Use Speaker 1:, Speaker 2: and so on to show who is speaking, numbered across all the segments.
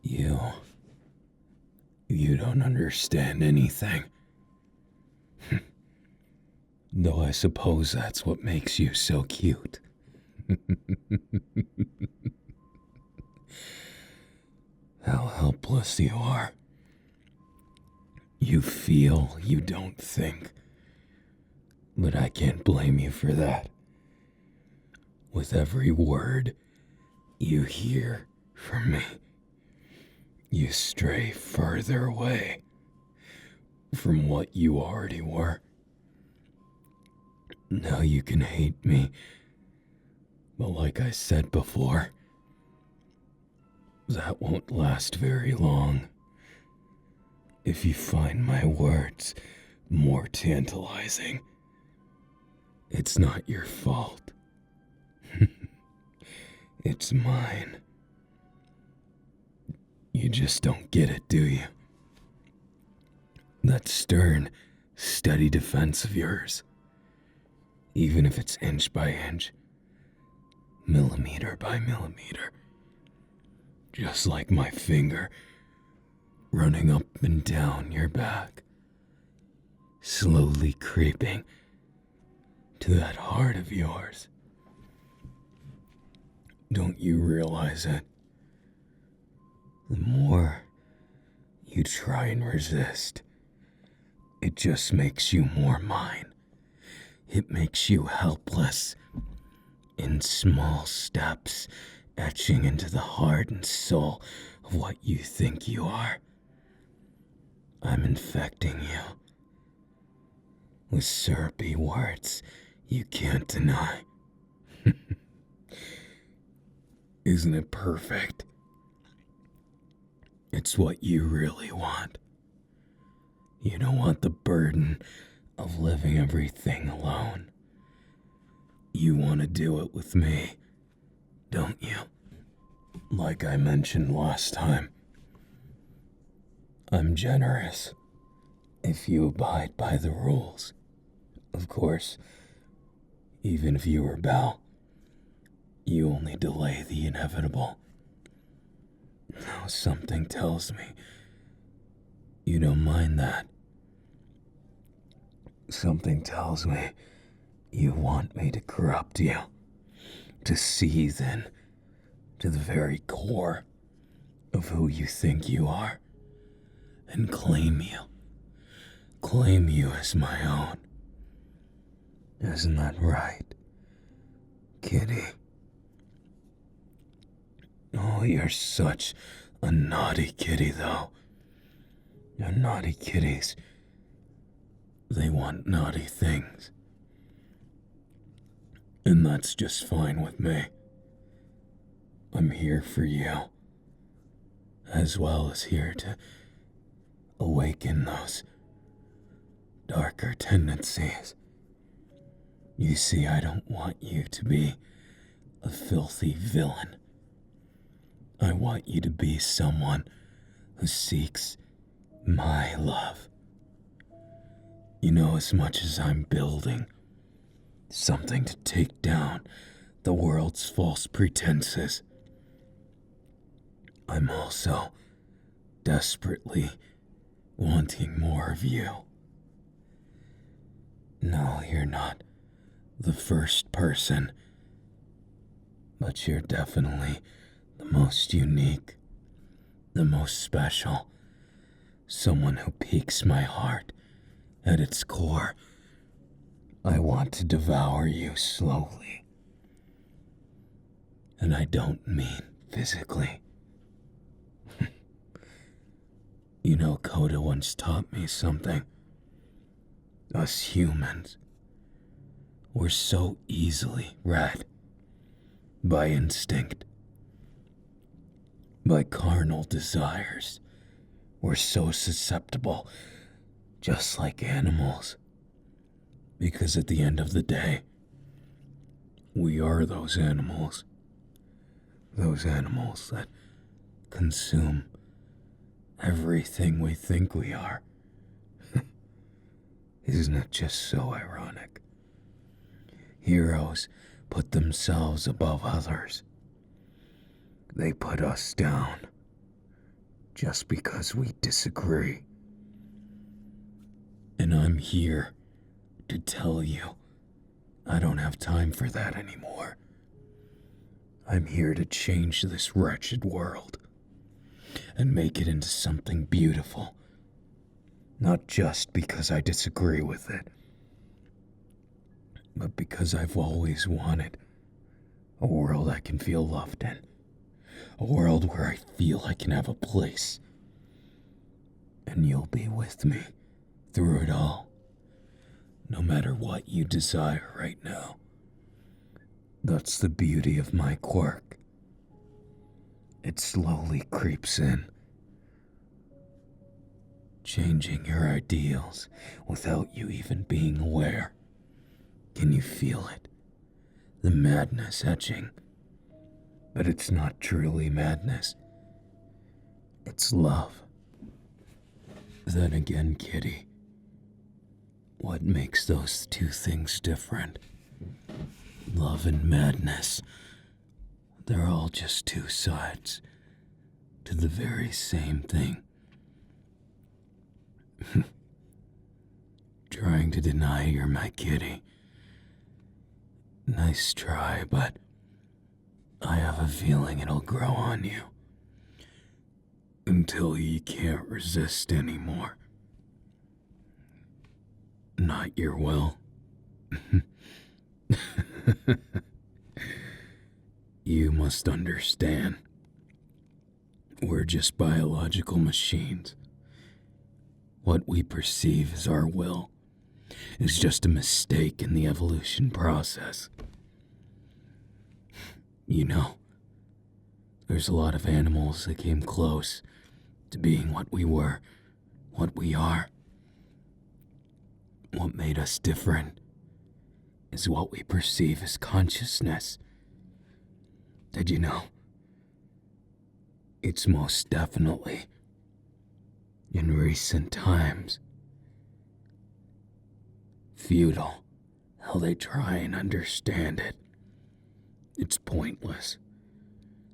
Speaker 1: You. You don't understand anything. Though I suppose that's what makes you so cute. How helpless you are. You feel, you don't think. But I can't blame you for that. With every word you hear from me, you stray further away from what you already were. Now you can hate me, but like I said before, that won't last very long. If you find my words more tantalizing, it's not your fault. It's mine. You just don't get it, do you? That stern, steady defense of yours, even if it's inch by inch, millimeter by millimeter, just like my finger running up and down your back, slowly creeping to that heart of yours. Don't you realize it? The more you try and resist, it just makes you more mine. It makes you helpless in small steps, etching into the heart and soul of what you think you are. I'm infecting you with syrupy words you can't deny. Isn't it perfect? It's what you really want. You don't want the burden of living everything alone. You want to do it with me, don't you? Like I mentioned last time, I'm generous if you abide by the rules. Of course, even if you rebel, you only delay the inevitable. Now something tells me you don't mind that. Something tells me you want me to corrupt you, to seethe in to the very core of who you think you are, and claim you as my own. Isn't that right, kitty? Oh, you're such a naughty kitty, though. You're naughty kitties. They want naughty things. And that's just fine with me. I'm here for you, as well as here to awaken those darker tendencies. You see, I don't want you to be a filthy villain. I want you to be someone who seeks my love. You know, as much as I'm building something to take down the world's false pretenses, I'm also desperately wanting more of you. No, you're not the first person, but you're definitely the most unique, the most special, someone who piques my heart at its core. I want to devour you slowly. And I don't mean physically. You know, Koda once taught me something. Us humans, we're so easily read by instinct, by carnal desires. We're so susceptible, just like animals. Because at the end of the day, we are those animals. Those animals that consume everything we think we are. Isn't it just so ironic? Heroes put themselves above others. They put us down. just because we disagree. And I'm here to tell you I don't have time for that anymore. I'm here to change this wretched world and make it into something beautiful. Not just because I disagree with it, but because I've always wanted a world I can feel loved in. A world where I feel I can have a place. And you'll be with me through it all. No matter what you desire right now. That's the beauty of my quirk. It slowly creeps in, changing your ideals without you even being aware. Can you feel it? The madness etching. But it's not truly madness. It's love. Then again, kitty, what makes those two things different? Love and madness. They're all just two sides to the very same thing. Trying to deny you're my kitty. Nice try, but I have a feeling it'll grow on you. Until you can't resist anymore. Not your will. You must understand. We're just biological machines. What we perceive as our will is just a mistake in the evolution process. You know, there's a lot of animals that came close to being what we were, what we are. What made us different is what we perceive as consciousness. Did you know? It's most definitely, in recent times, futile how they try and understand it. It's pointless,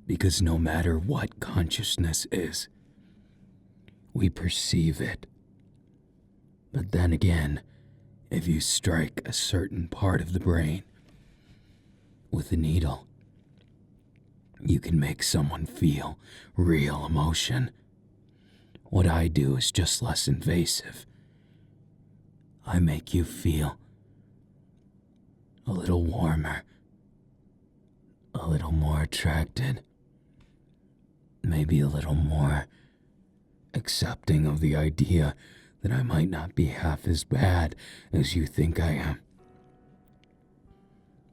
Speaker 1: because no matter what consciousness is, we perceive it. But then again, if you strike a certain part of the brain with a needle, you can make someone feel real emotion. What I do is just less invasive. I make you feel a little warmer, a little more attracted, maybe a little more accepting of the idea that I might not be half as bad as you think I am.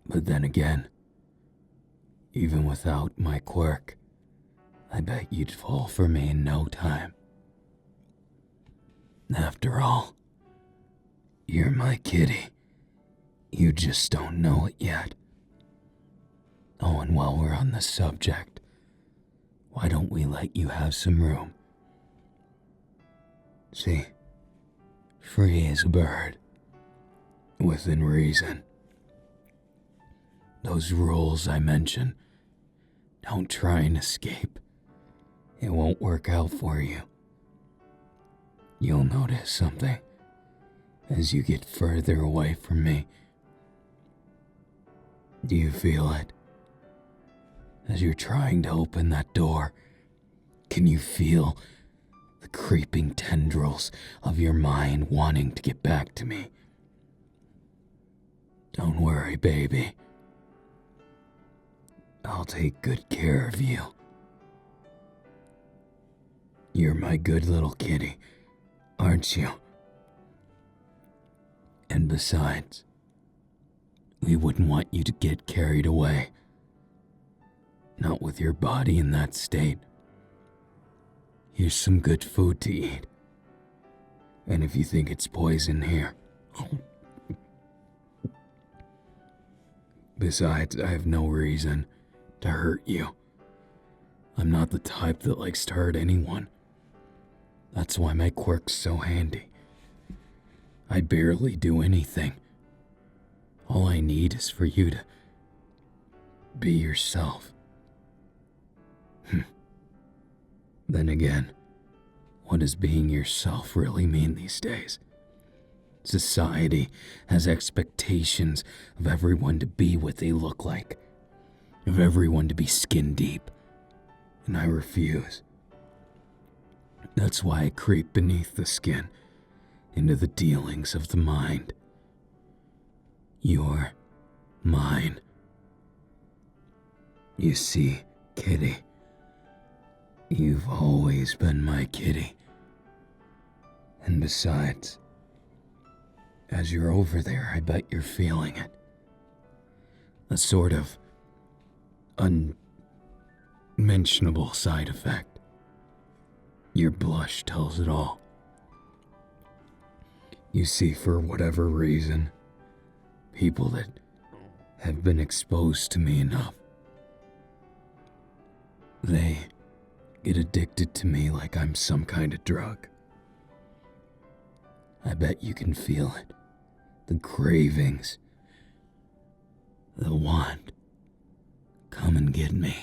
Speaker 1: But then again, even without my quirk, I bet you'd fall for me in no time. After all, you're my kitty. You just don't know it yet. Oh, and while we're on the subject, why don't we let you have some room? See, free as a bird, within reason. Those rules I mentioned, don't try and escape. It won't work out for you. You'll notice something as you get further away from me. Do you feel it? As you're trying to open that door, can you feel the creeping tendrils of your mind wanting to get back to me? Don't worry, baby. I'll take good care of you. You're my good little kitty, aren't you? And besides, we wouldn't want you to get carried away. Not with your body in that state. Here's some good food to eat. And if you think it's poison, here. Besides, I have no reason to hurt you. I'm not the type that likes to hurt anyone. That's why my quirk's so handy. I barely do anything. All I need is for you to be yourself. Then again, What does being yourself really mean these days? Society has expectations of everyone to be what they look like, of everyone to be skin deep, and I refuse. That's why I creep beneath the skin, into the dealings of the mind. You're mine. You see, kitty, you've always been my kitty. And besides, as you're over there, I bet you're feeling it. A sort of unmentionable side effect. Your blush tells it all. You see, for whatever reason, people that have been exposed to me enough, they get addicted to me like I'm some kind of drug. I bet you can feel it. The cravings. The want. Come and get me.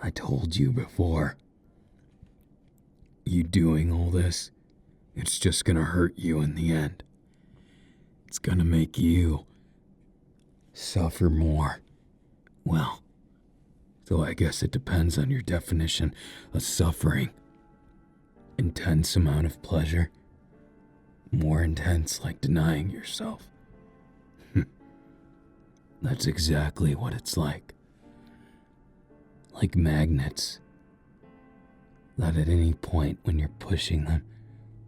Speaker 1: I told you before. You doing all this, it's just gonna hurt you in the end. It's gonna make you suffer more. Well, so I guess it depends on your definition of suffering. Intense amount of pleasure. More intense, like denying yourself. That's exactly what it's like. Like magnets. That at any point when you're pushing them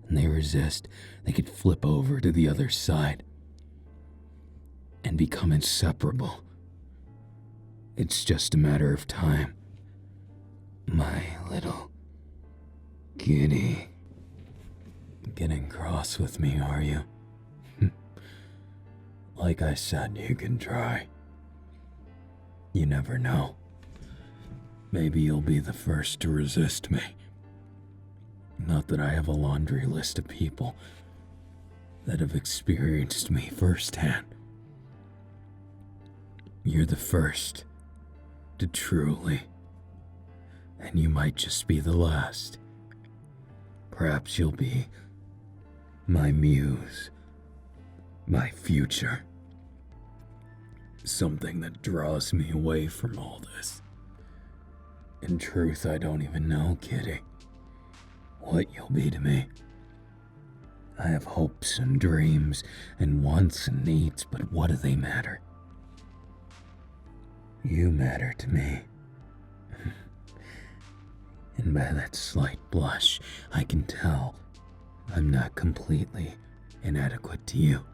Speaker 1: and they resist, they could flip over to the other side and become inseparable. It's just a matter of time. My little kitty. Getting cross with me, are you? Like I said, you can try. You never know. Maybe you'll be the first to resist me. Not that I have a laundry list of people that have experienced me firsthand. You're the first to truly, and you might just be the last. Perhaps you'll be my muse, my future. Something that draws me away from all this. In truth, I don't even know, kitty, what you'll be to me. I have hopes and dreams and wants and needs, but what do they matter? You matter to me. And by that slight blush, I can tell I'm not completely inadequate to you.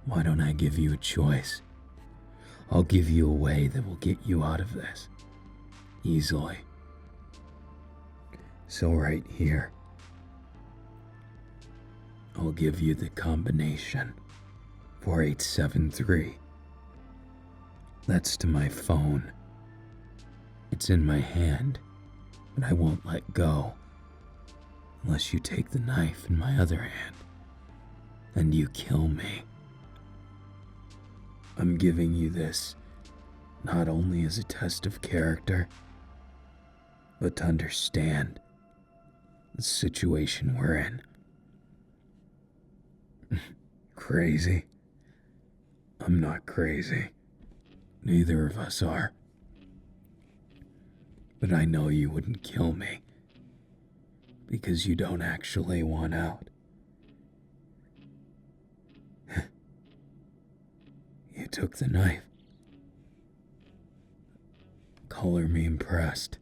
Speaker 1: Why don't I give you a choice? I'll give you a way that will get you out of this. Easily. So right here, I'll give you the combination 4873. That's to my phone. It's in my hand, but I won't let go unless you take the knife in my other hand and you kill me. I'm giving you this not only as a test of character, but to understand the situation we're in. Crazy? I'm not crazy. Neither of us are. But I know you wouldn't kill me because you don't actually want out. You took the knife. Color me impressed.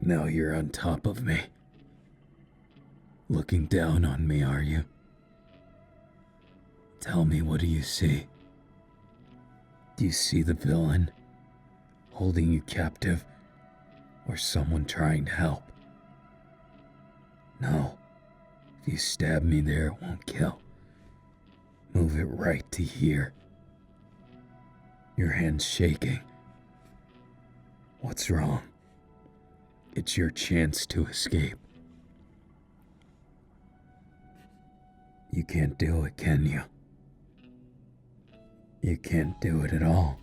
Speaker 1: Now you're on top of me. Looking down on me, are you? Tell me, what do you see? Do you see the villain holding you captive, or someone trying to help? No. If you stab me there, it won't kill. Move it right to here. Your hand's shaking. What's wrong? It's your chance to escape. You can't do it, can you? You can't do it at all.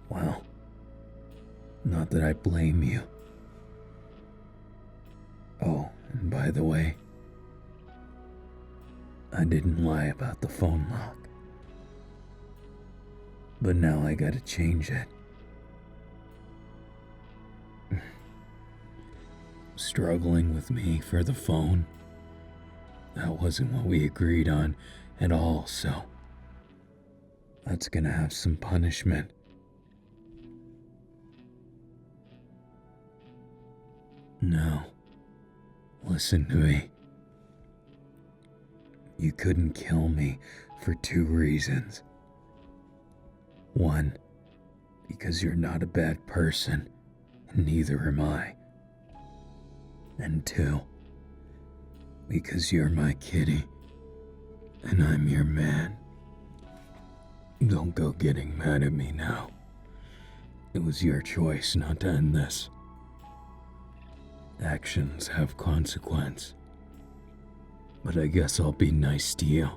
Speaker 1: Well, not that I blame you. Oh, and by the way, I didn't lie about the phone lock. But now I gotta change it. Struggling with me for the phone? That wasn't what we agreed on at all, so that's gonna have some punishment. Now, listen to me. You couldn't kill me for 2 reasons. 1, because you're not a bad person, and neither am I. And 2, because you're my kitty, and I'm your man. Don't go getting mad at me now. It was your choice not to end this. Actions have consequence. But I guess I'll be nice to you.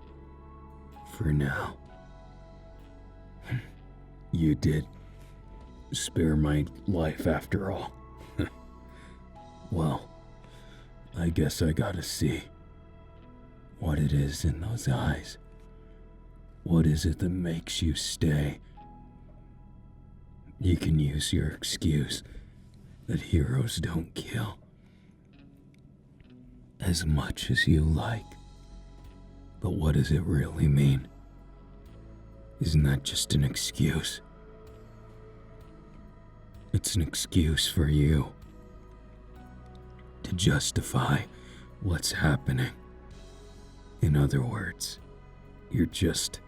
Speaker 1: For now. You did spare my life after all. Well, I guess I gotta see what it is in those eyes. What is it that makes you stay? You can use your excuse that heroes don't kill as much as you like. But what does it really mean? Isn't that just an excuse? It's an excuse for you to justify what's happening. In other words, you're just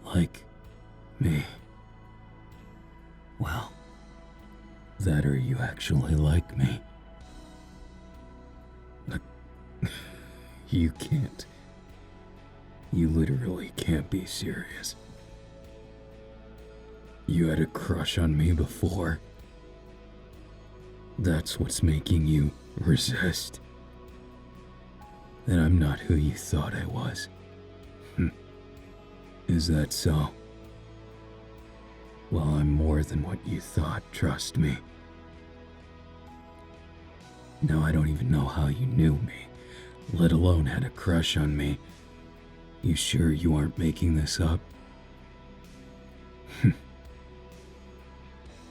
Speaker 1: like me. Well, that or you actually like me. You can't. You literally can't be serious. You had a crush on me before. That's what's making you resist. That I'm not who you thought I was. Is that so? Well, I'm more than what you thought, trust me. Now I don't even know how you knew me, let alone had a crush on me. You sure you aren't making this up?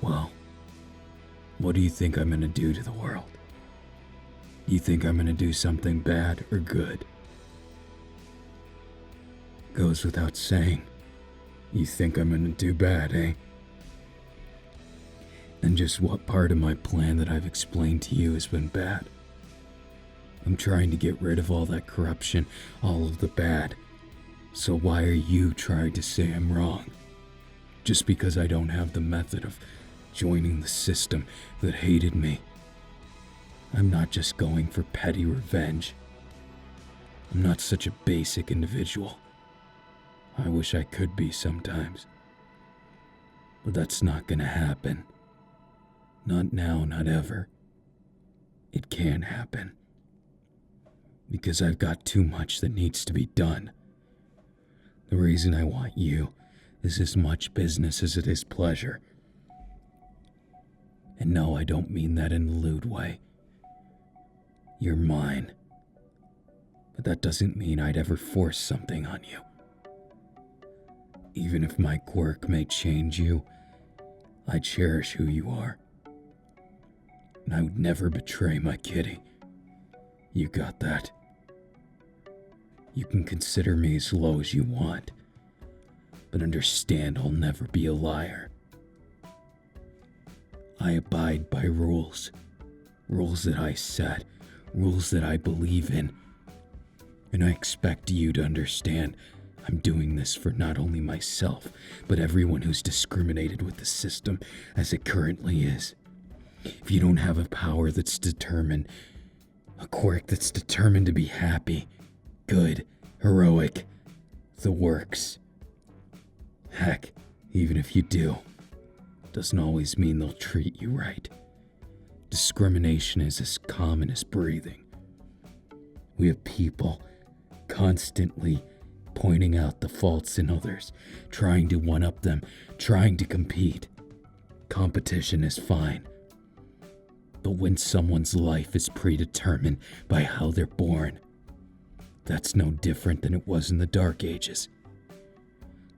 Speaker 1: Well, what do you think I'm gonna do to the world? You think I'm gonna do something bad or good? Goes without saying. You think I'm gonna do bad, eh? And just what part of my plan that I've explained to you has been bad? I'm trying to get rid of all that corruption, all of the bad. So why are you trying to say I'm wrong? Just because I don't have the method of joining the system that hated me. I'm not just going for petty revenge. I'm not such a basic individual. I wish I could be sometimes. But that's not gonna happen. Not now, not ever. It can't happen. Because I've got too much that needs to be done. The reason I want you is as much business as it is pleasure. And no, I don't mean that in a lewd way. You're mine. But that doesn't mean I'd ever force something on you. Even if my quirk may change you, I cherish who you are. And I would never betray my kitty. You got that? You can consider me as low as you want, but understand I'll never be a liar. I abide by rules. Rules that I set. Rules that I believe in. And I expect you to understand I'm doing this for not only myself, but everyone who's discriminated with the system as it currently is. If you don't have a power that's determined, a quirk that's determined to be happy, good, heroic, the works. Heck, even if you do, doesn't always mean they'll treat you right. Discrimination is as common as breathing. We have people constantly pointing out the faults in others, trying to one-up them, trying to compete. Competition is fine. But when someone's life is predetermined by how they're born, that's no different than it was in the Dark Ages.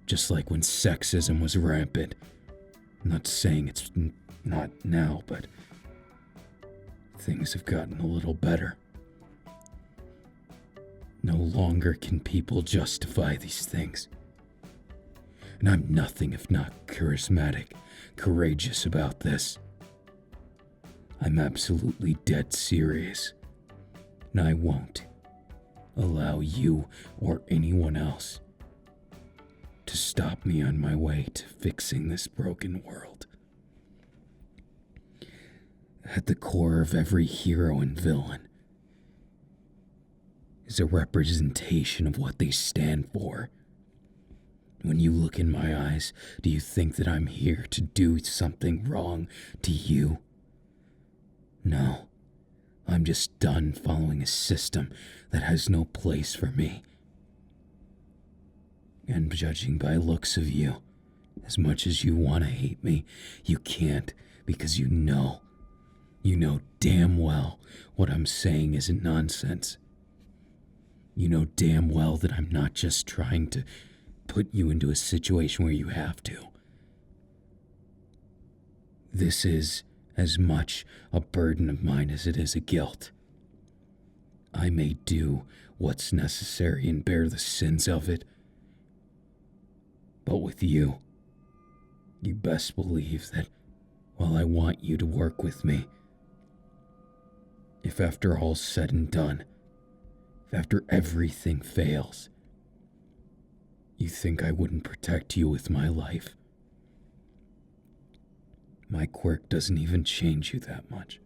Speaker 1: Just like when sexism was rampant. I'm not saying it's not now, but things have gotten a little better. No longer can people justify these things. And I'm nothing if not charismatic, courageous about this. I'm absolutely dead serious, and I won't allow you or anyone else to stop me on my way to fixing this broken world. At the core of every hero and villain is a representation of what they stand for. When you look in my eyes, do you think that I'm here to do something wrong to you? No, I'm just done following a system that has no place for me. And judging by looks of you, as much as you want to hate me, you can't, because you know damn well what I'm saying isn't nonsense. You know damn well that I'm not just trying to put you into a situation where you have to. This is as much a burden of mine as it is a guilt. I may do what's necessary and bear the sins of it, but with you, you best believe that while I want you to work with me, if after all's said and done, if after everything fails, you think I wouldn't protect you with my life, my quirk doesn't even change you that much.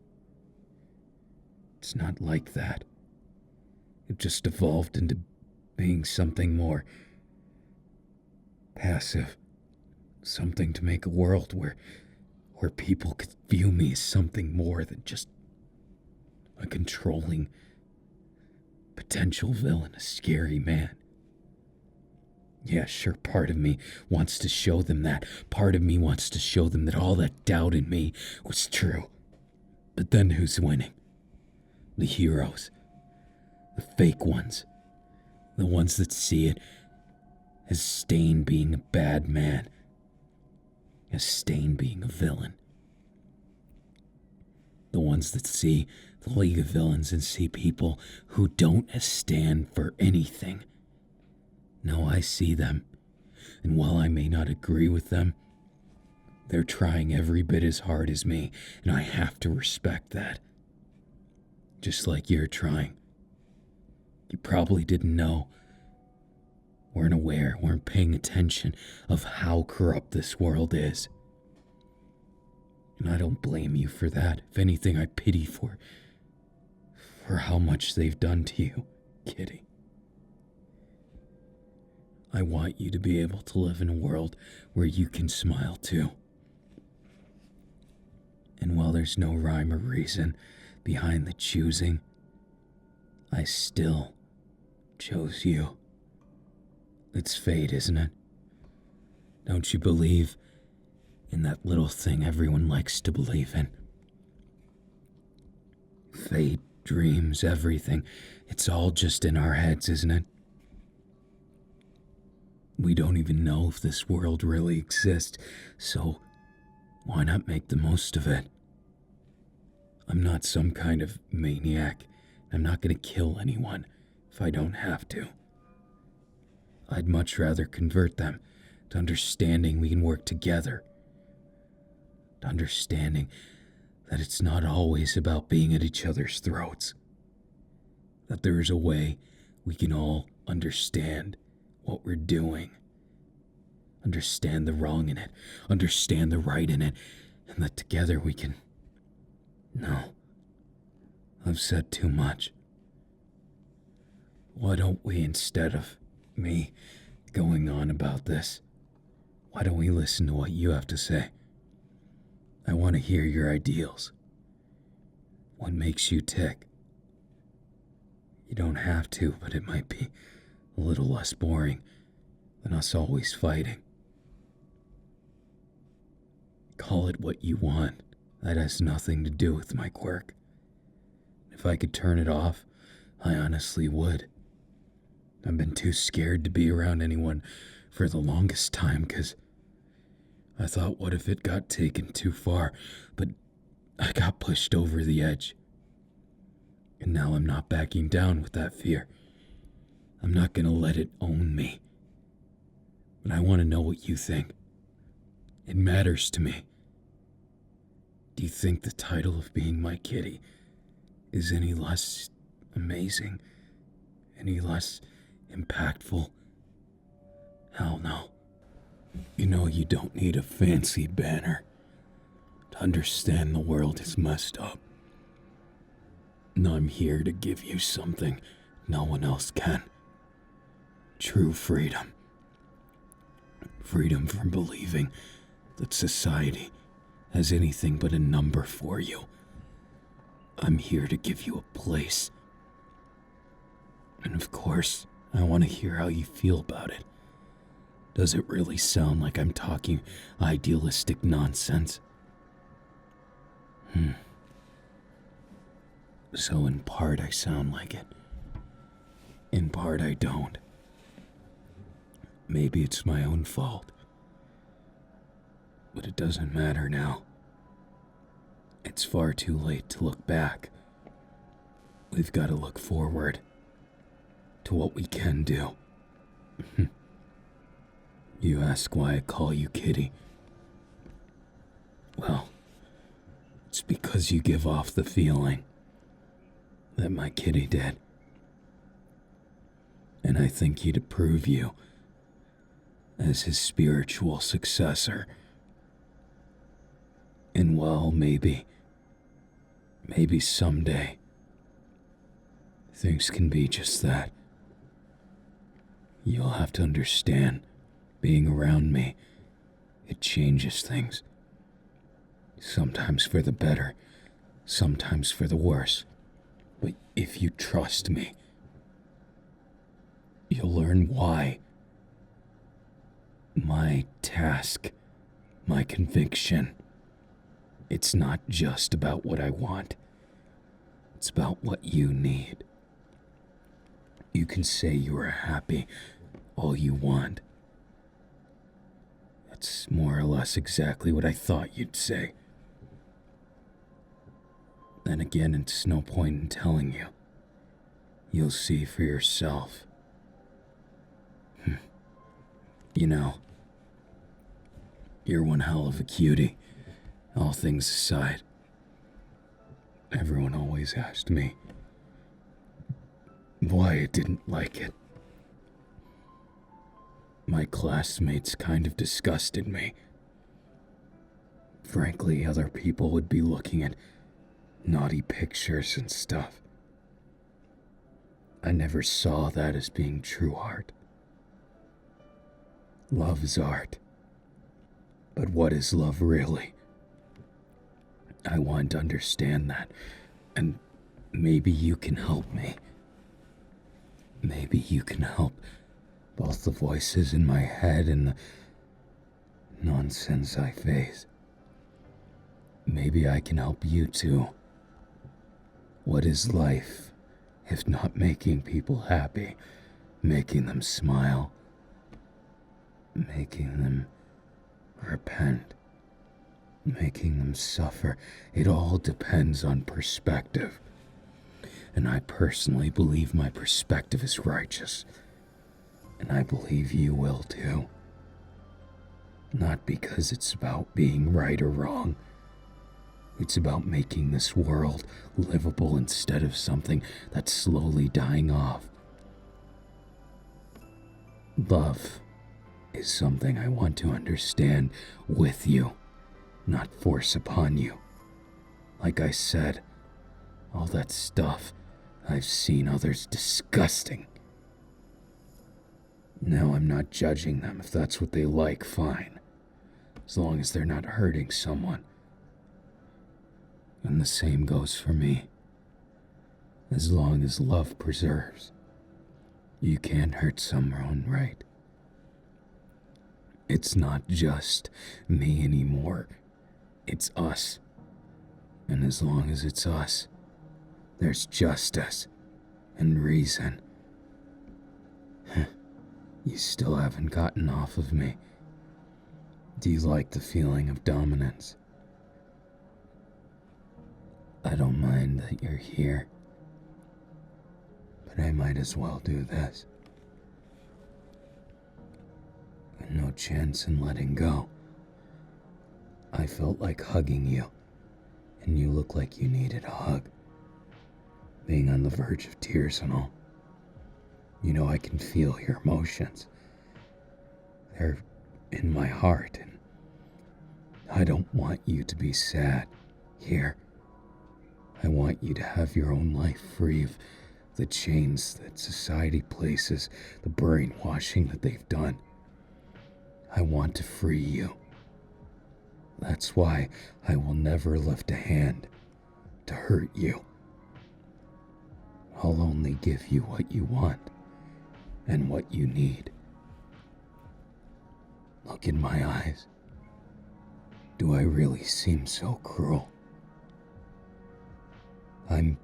Speaker 1: It's not like that. It just evolved into being something more passive. Something to make a world where people could view me as something more than just a controlling potential villain, a scary man. Yeah, sure, part of me wants to show them that. Part of me wants to show them that all that doubt in me was true. But then who's winning? The heroes. The fake ones. The ones that see it as Stain being a bad man. As Stain being a villain. The ones that see the League of Villains and see people who don't stand for anything. No, I see them, and while I may not agree with them, they're trying every bit as hard as me, and I have to respect that. Just like you're trying. You probably didn't know, weren't aware, weren't paying attention of how corrupt this world is. And I don't blame you for that. If anything, I pity for how much they've done to you, Kitty. I want you to be able to live in a world where you can smile too. And while there's no rhyme or reason behind the choosing, I still chose you. It's fate, isn't it? Don't you believe in that little thing everyone likes to believe in? Fate, dreams, everything. It's all just in our heads, isn't it? We don't even know if this world really exists, so why not make the most of it? I'm not some kind of maniac. I'm not going to kill anyone if I don't have to. I'd much rather convert them to understanding we can work together. To understanding that it's not always about being at each other's throats. That there is a way we can all understand what we're doing. Understand the wrong in it. Understand the right in it. And that together we can... No. I've said too much. Why don't we, instead of me going on about this, why don't we listen to what you have to say? I want to hear your ideals. What makes you tick? You don't have to, but it might be a little less boring than us always fighting. Call it what you want. That has nothing to do with my quirk. If I could turn it off, I honestly would. I've been too scared to be around anyone for the longest time because I thought, what if it got taken too far? But I got pushed over the edge. And now I'm not backing down with that fear. I'm not gonna let it own me. But I want to know what you think. It matters to me. Do you think the title of being my kitty is any less amazing? Any less impactful? Hell no. You know you don't need a fancy banner to understand the world is messed up. And I'm here to give you something no one else can. True freedom. Freedom from believing that society has anything but a number for you. I'm here to give you a place. And of course, I want to hear how you feel about it. Does it really sound like I'm talking idealistic nonsense? So in part I sound like it. In part I don't. Maybe it's my own fault. But it doesn't matter now. It's far too late to look back. We've got to look forward to what we can do. You ask why I call you Kitty. Well, it's because you give off the feeling that my kitty did. And I think he'd approve you as his spiritual successor. And well, maybe someday, things can be just that. You'll have to understand, being around me, it changes things. Sometimes for the better, sometimes for the worse. But if you trust me, you'll learn why. My task, my conviction, it's not just about what I want. It's about what you need. You can say you are happy all you want. That's more or less exactly what I thought you'd say. Then again, it's no point in telling you. You'll see for yourself. You know, you're one hell of a cutie, all things aside. Everyone always asked me why I didn't like it. My classmates kind of disgusted me. Frankly, other people would be looking at naughty pictures and stuff. I never saw that as being true art. Love is art. But what is love really? I want to understand that, and maybe you can help me. Maybe you can help both the voices in my head and the nonsense I face. Maybe I can help you too. What is life if not making people happy, making them smile, making them repent, making them suffer? It all depends on perspective. And I personally believe my perspective is righteous. And I believe you will too. Not because it's about being right or wrong. It's about making this world livable instead of something that's slowly dying off. Love is something I want to understand with you, not force upon you. Like I said, all that stuff I've seen others disgusting. Now I'm not judging them. If that's what they like, fine. As long as they're not hurting someone. And the same goes for me. As long as love preserves. You can't hurt someone, right? It's not just me anymore. It's us. And as long as it's us, there's justice and reason. You still haven't gotten off of me. Do you like the feeling of dominance? I don't mind that you're here, but I might as well do this. No chance in letting go. I felt like hugging you, and you look like you needed a hug. Being on the verge of tears and all. You know, I can feel your emotions. They're in my heart, and I don't want you to be sad here. I want you to have your own life free of the chains that society places, the brainwashing that they've done. I want to free you. That's why I will never lift a hand to hurt you. I'll only give you what you want and what you need. Look in my eyes. Do I really seem so cruel? I'm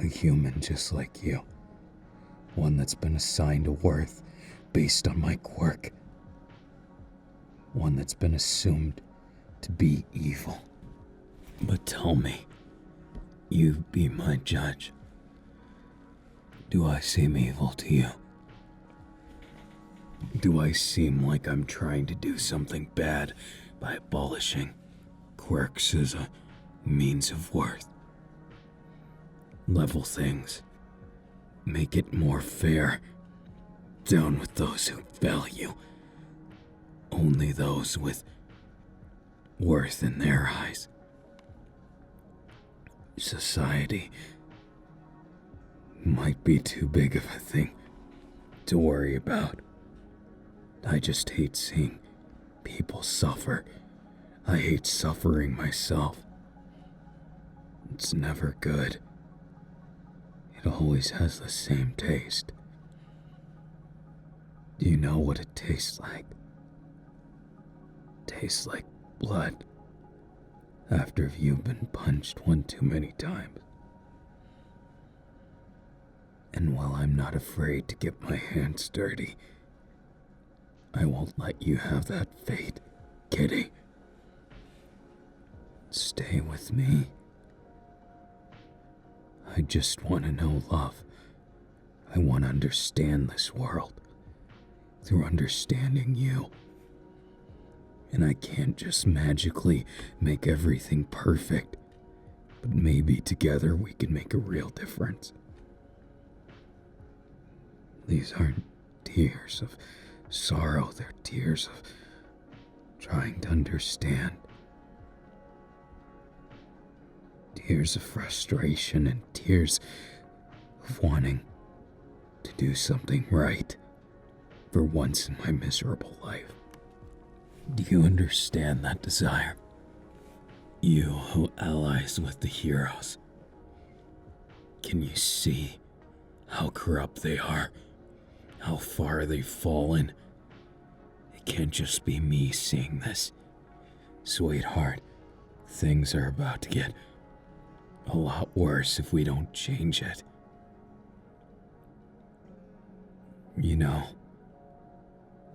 Speaker 1: a human just like you. One that's been assigned a worth based on my quirk. One that's been assumed to be evil. But tell me, you be my judge. Do I seem evil to you? Do I seem like I'm trying to do something bad by abolishing quirks as a means of worth? Level things. Make it more fair. Down with those who value. Only those with worth in their eyes. Society might be too big of a thing to worry about. I just hate seeing people suffer. I hate suffering myself. It's never good. It always has the same taste. Do you know what it tastes like? It tastes like blood after you've been punched one too many times. And while I'm not afraid to get my hands dirty, I won't let you have that fate, kitty. Stay with me. I just want to know love. I want to understand this world through understanding you. And I can't just magically make everything perfect, but maybe together we can make a real difference. These aren't tears of sorrow, they're tears of trying to understand. Tears of frustration and tears of wanting to do something right for once in my miserable life. Do you understand that desire? You who allies with the heroes. Can you see how corrupt they are? How far they've fallen? It can't just be me seeing this. Sweetheart, things are about to get a lot worse if we don't change it. You know,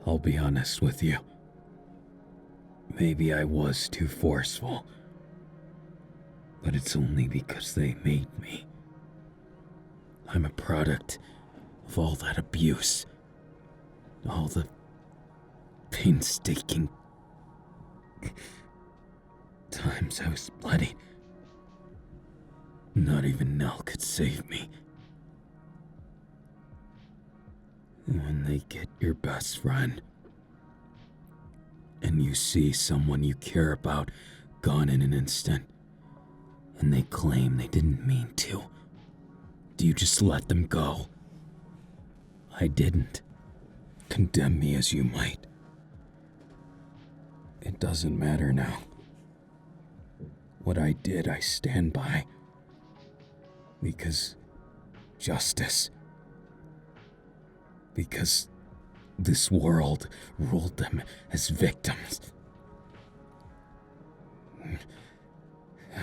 Speaker 1: I'll be honest with you. Maybe I was too forceful, but it's only because they made me. I'm a product of all that abuse, all the painstaking times I was bloody. Not even Nell could save me. When they get your best friend, and you see someone you care about gone in an instant, and they claim they didn't mean to, do you just let them go? I didn't. Condemn me as you might. It doesn't matter now. What I did, I stand by. Because justice. because this world ruled them as victims.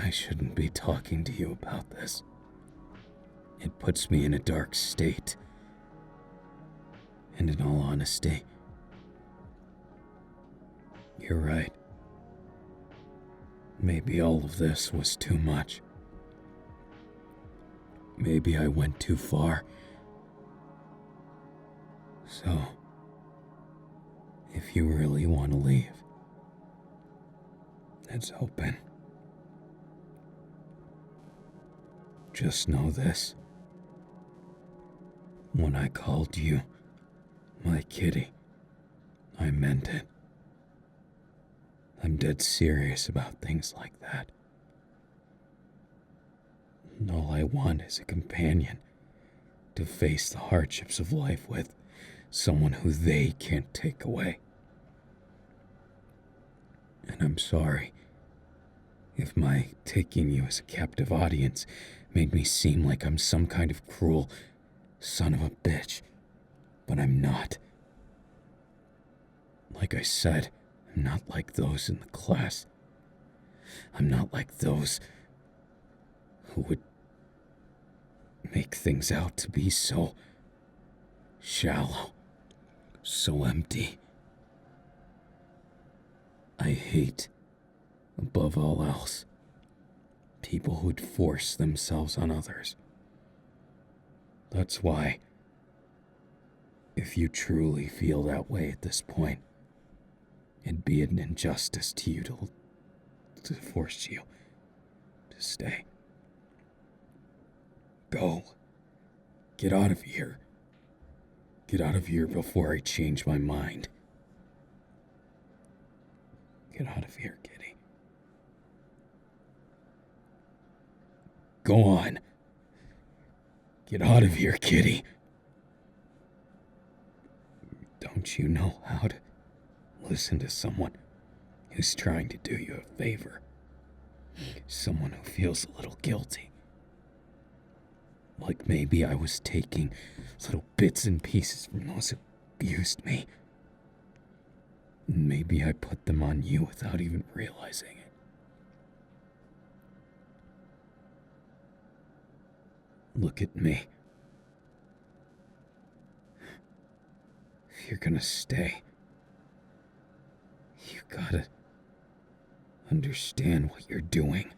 Speaker 1: I shouldn't be talking to you about this. It puts me in a dark state. And in all honesty, you're right. Maybe all of this was too much. Maybe I went too far. So, if you really want to leave, it's open. Just know this. When I called you my kitty, I meant it. I'm dead serious about things like that. And all I want is a companion to face the hardships of life with, someone who they can't take away. And I'm sorry if my taking you as a captive audience made me seem like I'm some kind of cruel son of a bitch, but I'm not. Like I said, I'm not like those in the class. I'm not like those who would make things out to be so shallow, so empty. I hate, above all else, people who'd force themselves on others. That's why, if you truly feel that way at this point, it'd be an injustice to you to force you to stay. Go. Get out of here. Get out of here before I change my mind. Get out of here, kitty. Go on. Get out of here, kitty. Don't you know how to listen to someone who's trying to do you a favor? Someone who feels a little guilty. Like maybe I was taking little bits and pieces from those who abused me. Maybe I put them on you without even realizing it. Look at me. If you're gonna stay, you gotta understand what you're doing.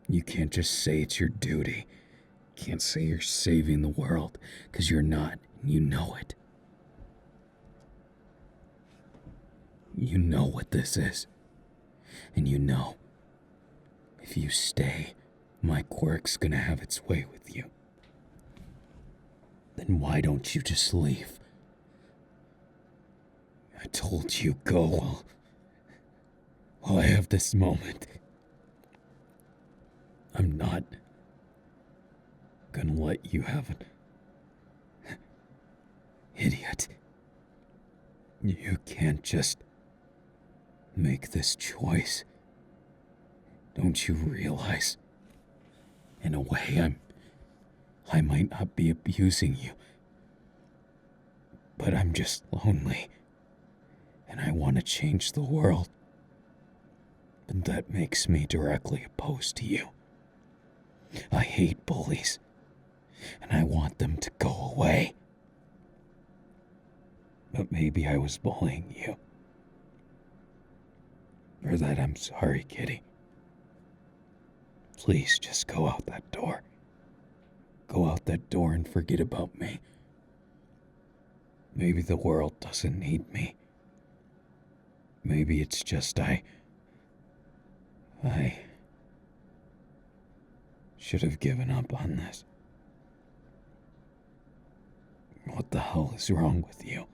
Speaker 1: You can't just say it's your duty. You can't say you're saving the world, because you're not, and you know it. You know what this is. And you know, if you stay, my quirk's gonna have its way with you. Then why don't you just leave? I told you go while I have this moment. I'm not gonna let you have it. Idiot. You can't just make this choice. Don't you realize? In a way, I might not be abusing you, but I'm just lonely, and I want to change the world. And that makes me directly opposed to you. I hate bullies, and I want them to go away. But maybe I was bullying you. For that, I'm sorry, kitty. Please just go out that door. Go out that door and forget about me. Maybe the world doesn't need me. Maybe it's just I should have given up on this. What the hell is wrong with you?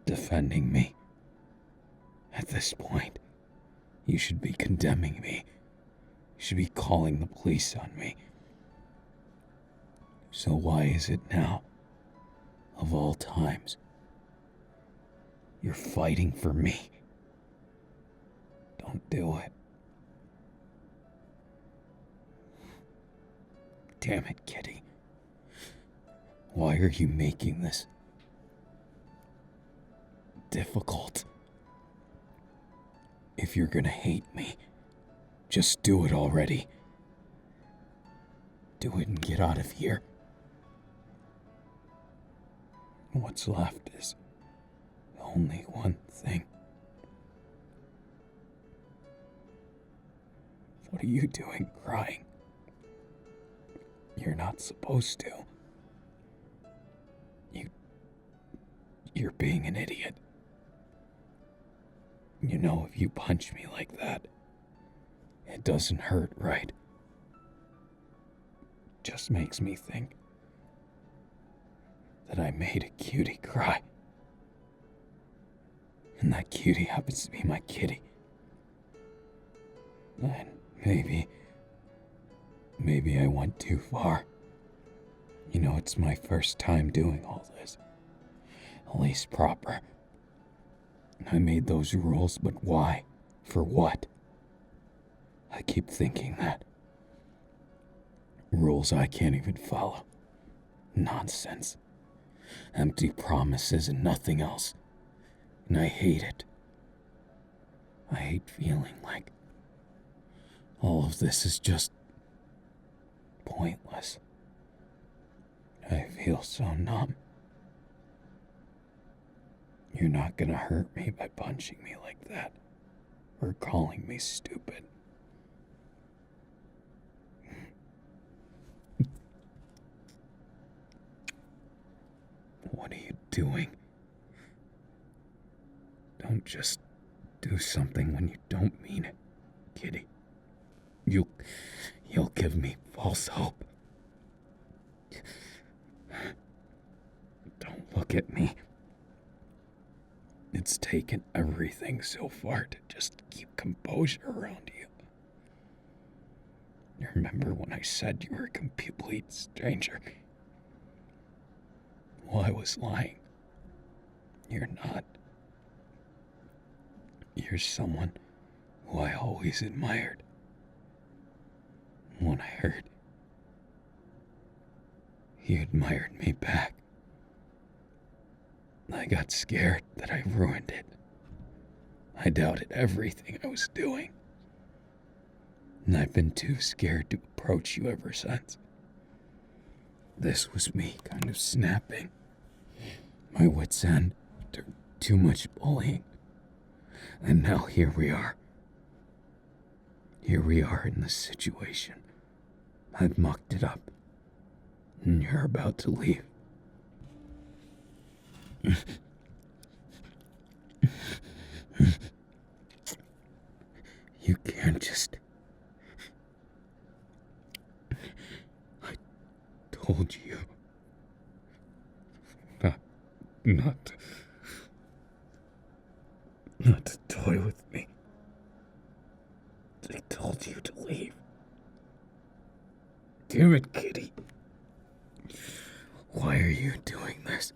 Speaker 1: Defending me. At this point, you should be condemning me. You should be calling the police on me. So why is it now, of all times, you're fighting for me? Don't do it. Damn it, kitty. Why are you making this difficult? If you're gonna hate me, just do it already. Do it and get out of here. What's left is only one thing. What are you doing crying? You're not supposed to. You're being an idiot. You know, if you punch me like that, it doesn't hurt, right? Just makes me think that I made a cutie cry. And that cutie happens to be my kitty. And maybe I went too far. You know, it's my first time doing all this. At least proper. I made those rules, but why? For what? I keep thinking that. Rules I can't even follow. Nonsense. Empty promises and nothing else. And I hate it. I hate feeling like all of this is just pointless. I feel so numb. You're not gonna hurt me by punching me like that, or calling me stupid. What are you doing? Don't just do something when you don't mean it, kitty. You'll give me false hope. Don't look at me. It's taken everything so far to just keep composure around you. You remember when I said you were a complete stranger? Well, I was lying. You're not. You're someone who I always admired. When I heard you admired me back, I got scared that I ruined it. I doubted everything I was doing. And I've been too scared to approach you ever since. This was me kind of snapping. My wits' end after too much bullying. And now here we are. Here we are in this situation. I've mucked it up. And you're about to leave. You can't just... I told you not to toy with me. I told you to leave. Damn it, kitty. Why are you doing this?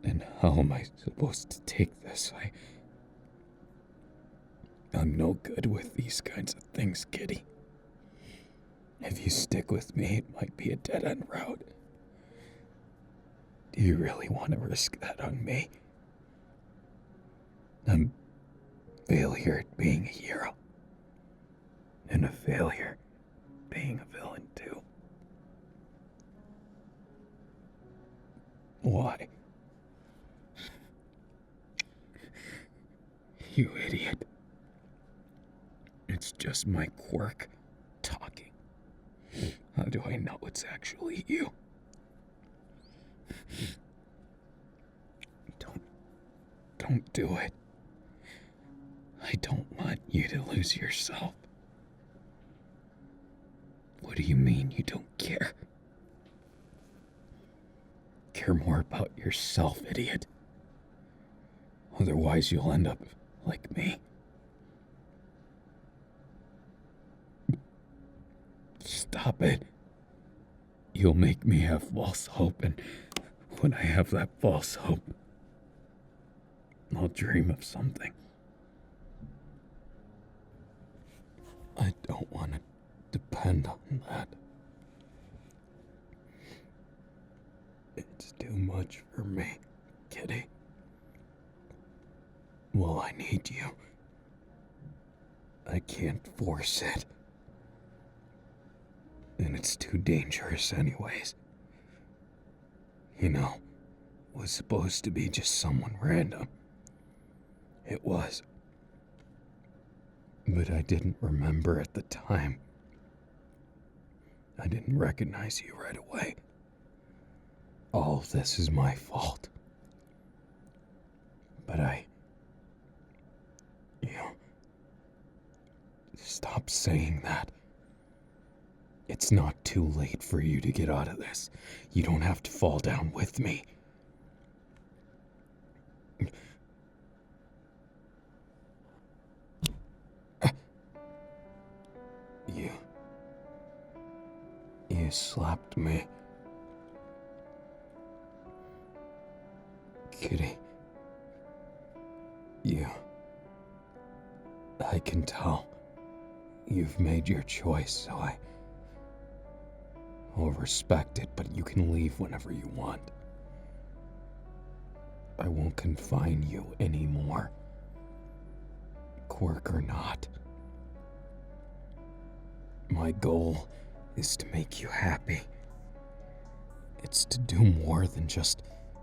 Speaker 1: And how am I supposed to take this? I'm no good with these kinds of things, kitty. If you stick with me, it might be a dead-end route. Do you really want to risk that on me? I'm a failure at being a hero. And a failure being a villain, too. Why? You idiot. It's just my quirk talking. How do I know it's actually you? Don't do it. I don't want you to lose yourself. What do you mean you don't care? Care more about yourself, idiot. Otherwise you'll end up like me. Stop it. You'll make me have false hope, and when I have that false hope, I'll dream of something. I don't want to depend on that. It's too much for me, kitty. Well, I need you. I can't force it. And it's too dangerous anyways. You know, it was supposed to be just someone random. It was. But I didn't remember at the time. I didn't recognize you right away. All of this is my fault. But stop saying that. It's not too late for you to get out of this. You don't have to fall down with me. You slapped me. Kitty. I can tell. You've made your choice, so I'll respect it, but you can leave whenever you want. I won't confine you anymore. Quirk or not. My goal is to make you happy. It's to do more than just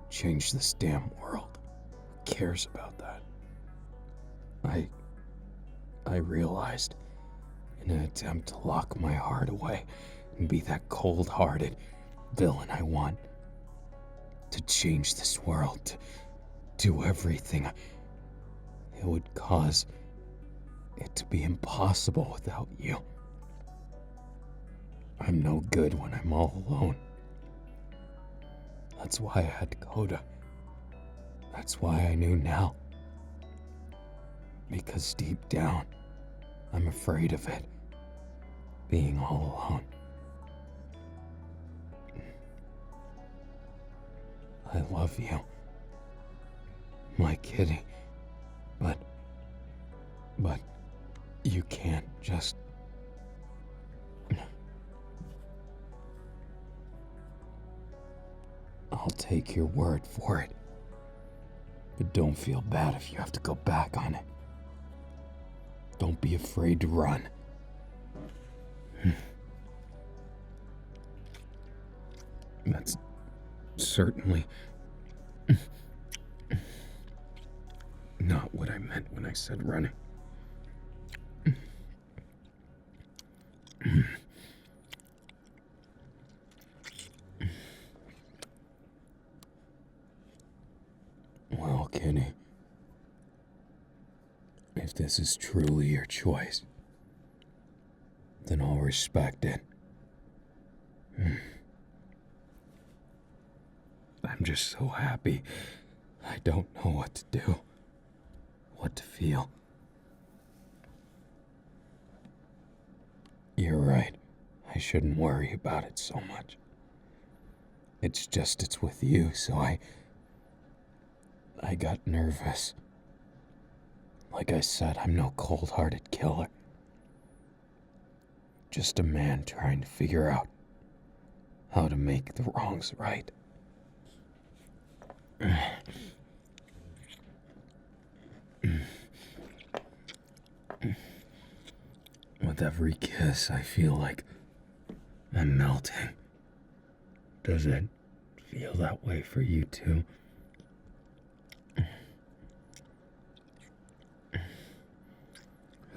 Speaker 1: change this damn world. Who cares about that? I realized, in an attempt to lock my heart away and be that cold-hearted villain I want, to change this world, to do everything, it would cause it to be impossible without you. I'm no good when I'm all alone. That's why I had Coda. That's why I knew now. Because deep down, I'm afraid of it. Being all alone. I love you. My kitty. But you can't just... I'll take your word for it. But don't feel bad if you have to go back on it. Don't be afraid to run. That's certainly not what I meant when I said running. Well, Kenny, if this is truly your choice, then I'll respect it. I'm just so happy. I don't know what to do, what to feel. You're right. I shouldn't worry about it so much. It's with you, so I got nervous. Like I said, I'm no cold-hearted killer. Just a man trying to figure out how to make the wrongs right. With every kiss, I feel like I'm melting. Does it feel that way for you too?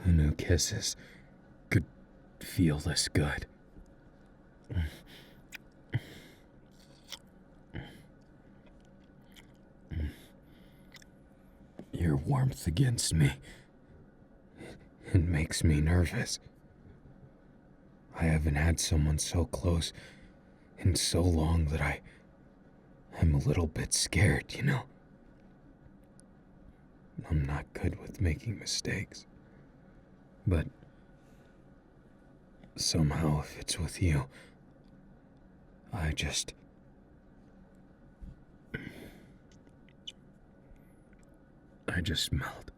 Speaker 1: Who knew kisses could feel this good? Your warmth against me, it makes me nervous. I haven't had someone so close in so long that I'm a little bit scared, you know? I'm not good with making mistakes. But somehow, if it's with you, I just melt.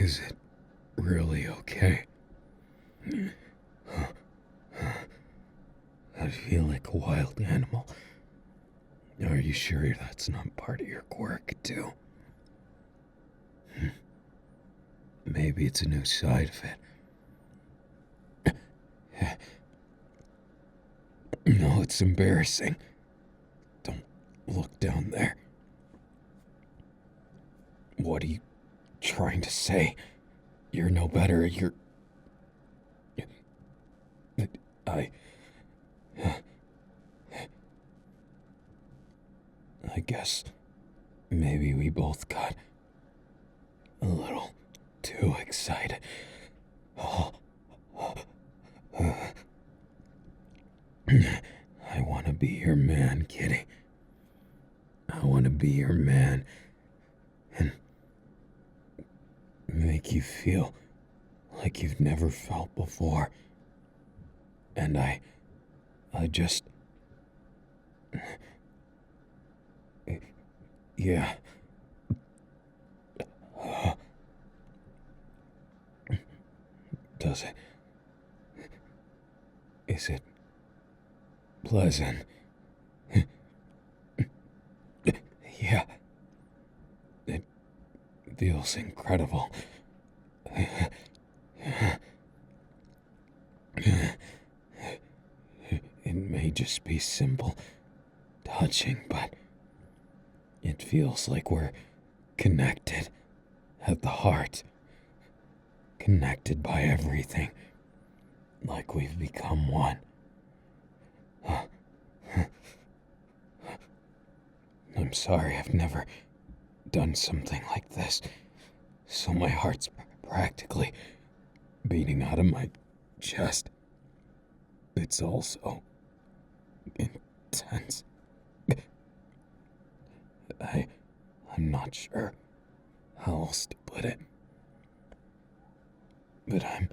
Speaker 1: Is it really okay? I feel like a wild animal. Are you sure that's not part of your quirk, too? Maybe it's a new side of it. No, it's embarrassing. Don't look down there. What are you trying to say? You're no better, I guess maybe we both got a little too excited. I want to be your man, kitty. I want to be your man and make you feel like you've never felt before. And I just... Yeah. Does it... Is it pleasant? Yeah. It feels incredible. It may just be simple touching, but it feels like we're connected at the heart. Connected by everything. Like we've become one. I'm sorry I've never done something like this. So my heart's practically beating out of my chest. It's also intense. I'm not sure how else to put it. But I'm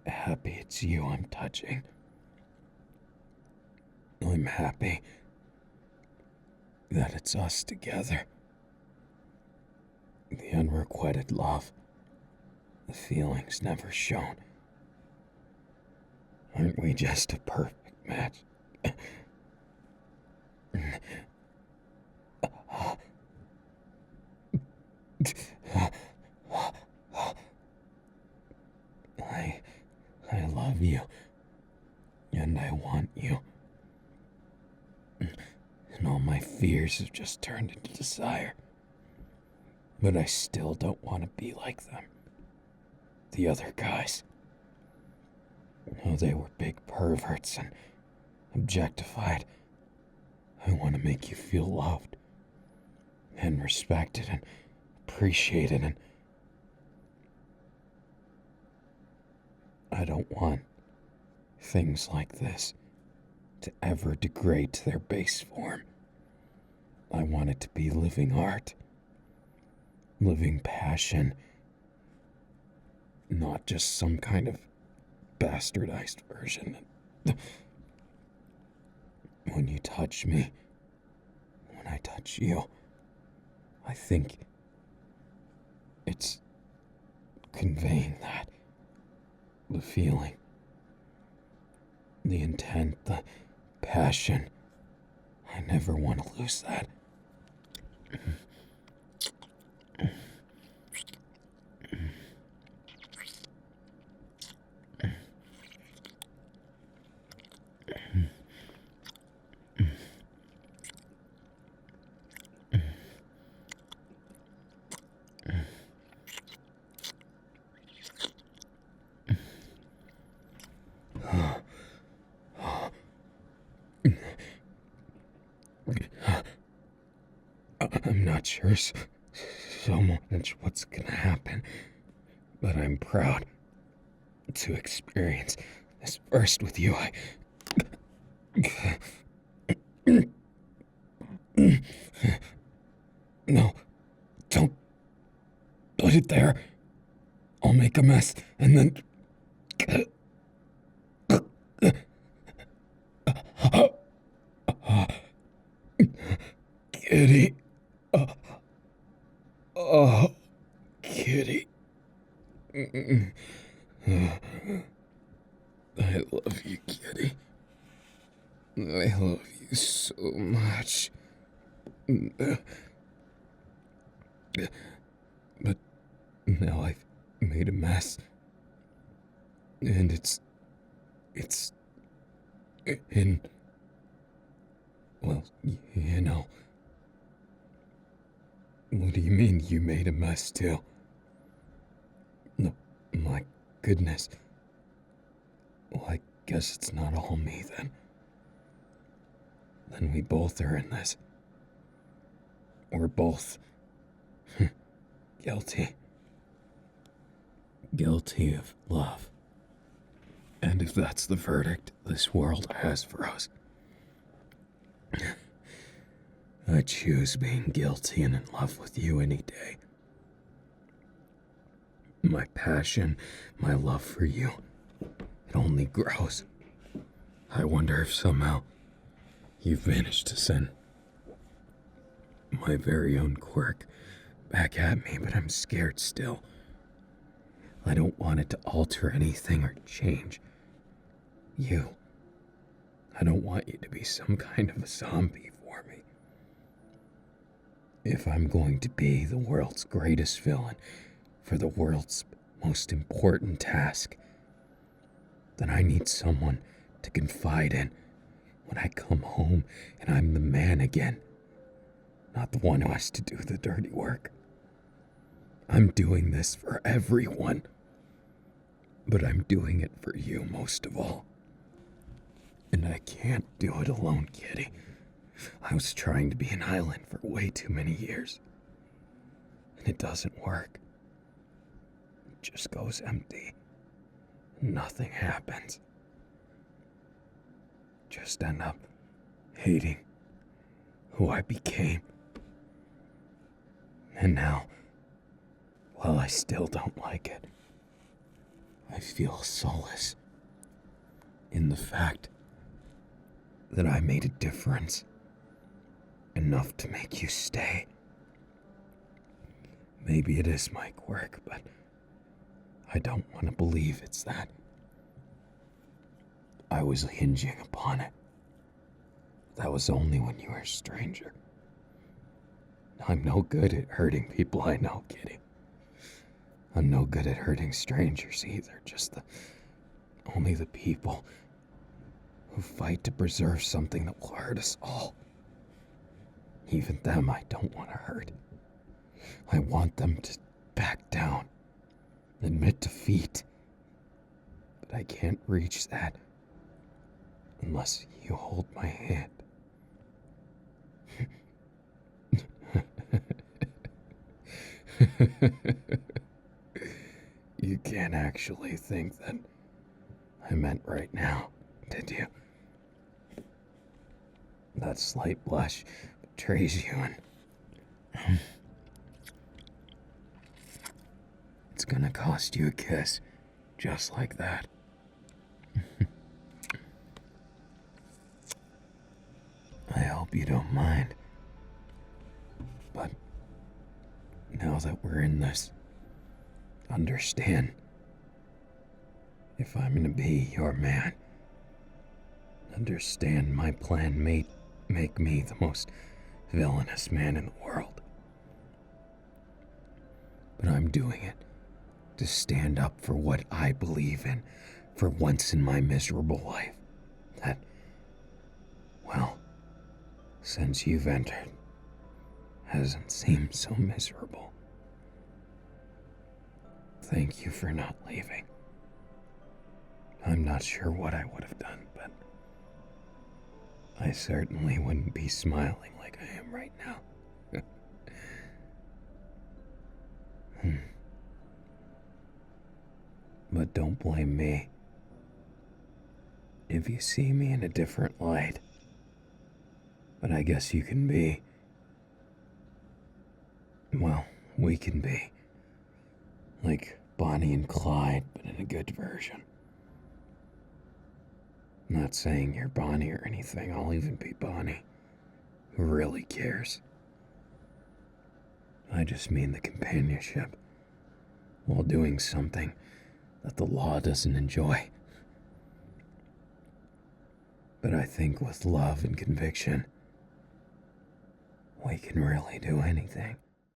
Speaker 1: happy it's you I'm touching. I'm happy that it's us together. The unrequited love, the feelings never shown. Aren't we just a perfect match? I love you, and I want you. And all my fears have just turned into desire. But I still don't want to be like them. The other guys. Oh, they were big perverts and objectified. I want to make you feel loved and respected and appreciated, and I don't want things like this to ever degrade to their base form. I want it to be living art, living passion, not just some kind of bastardized version. When you touch me, when I touch you, I think it's conveying that. The feeling, the intent, the passion. I never want to lose that. I'm not sure so much what's gonna happen, but I'm proud to experience this first with you. No, don't put it there. I'll make a mess, and then... Kitty. Oh, kitty. I love you, kitty. I love you so much. But now I've made a mess. And it's in, well, you know. What do you mean you made a mess too? No, my goodness. Well, I guess it's not all me then. Then we both are in this. We're both guilty. Guilty of love. And if that's the verdict this world has for us, I choose being guilty and in love with you any day. My passion, my love for you, it only grows. I wonder if somehow you've managed to send my very own quirk back at me, but I'm scared still. I don't want it to alter anything or change you. I don't want you to be some kind of a zombie for me. If I'm going to be the world's greatest villain for the world's most important task, then I need someone to confide in when I come home and I'm the man again, not the one who has to do the dirty work. I'm doing this for everyone, but I'm doing it for you most of all. And I can't do it alone, kitty. I was trying to be an island for way too many years, and it doesn't work. It just goes empty. Nothing happens. Just end up hating who I became. And now, while I still don't like it, I feel solace in the fact that I made a difference, enough to make you stay. Maybe it is my quirk, but I don't want to believe it's that. I was hinging upon it. That was only when you were a stranger. I'm no good at hurting people I know, kitty. I'm no good at hurting strangers either, only the people who fight to preserve something that will hurt us all. Even them I don't want to hurt. I want them to back down, admit defeat. But I can't reach that unless you hold my hand. You can't actually think that I meant right now, did you? That slight blush betrays you, and it's gonna cost you a kiss, just like that. I hope you don't mind. But now that we're in this, understand, if I'm gonna be your man, understand my plan may make me the most villainous man in the world. But I'm doing it to stand up for what I believe in for once in my miserable life. That, well, since you've entered, hasn't seemed so miserable. Thank you for not leaving. I'm not sure what I would have done, but I certainly wouldn't be smiling like I am right now. But don't blame me if you see me in a different light. But I guess you can be, well, we can be like Bonnie and Clyde, but in a good version. Not saying you're Bonnie or anything, I'll even be Bonnie. Who really cares? I just mean the companionship while doing something that the law doesn't enjoy. But I think with love and conviction, we can really do anything.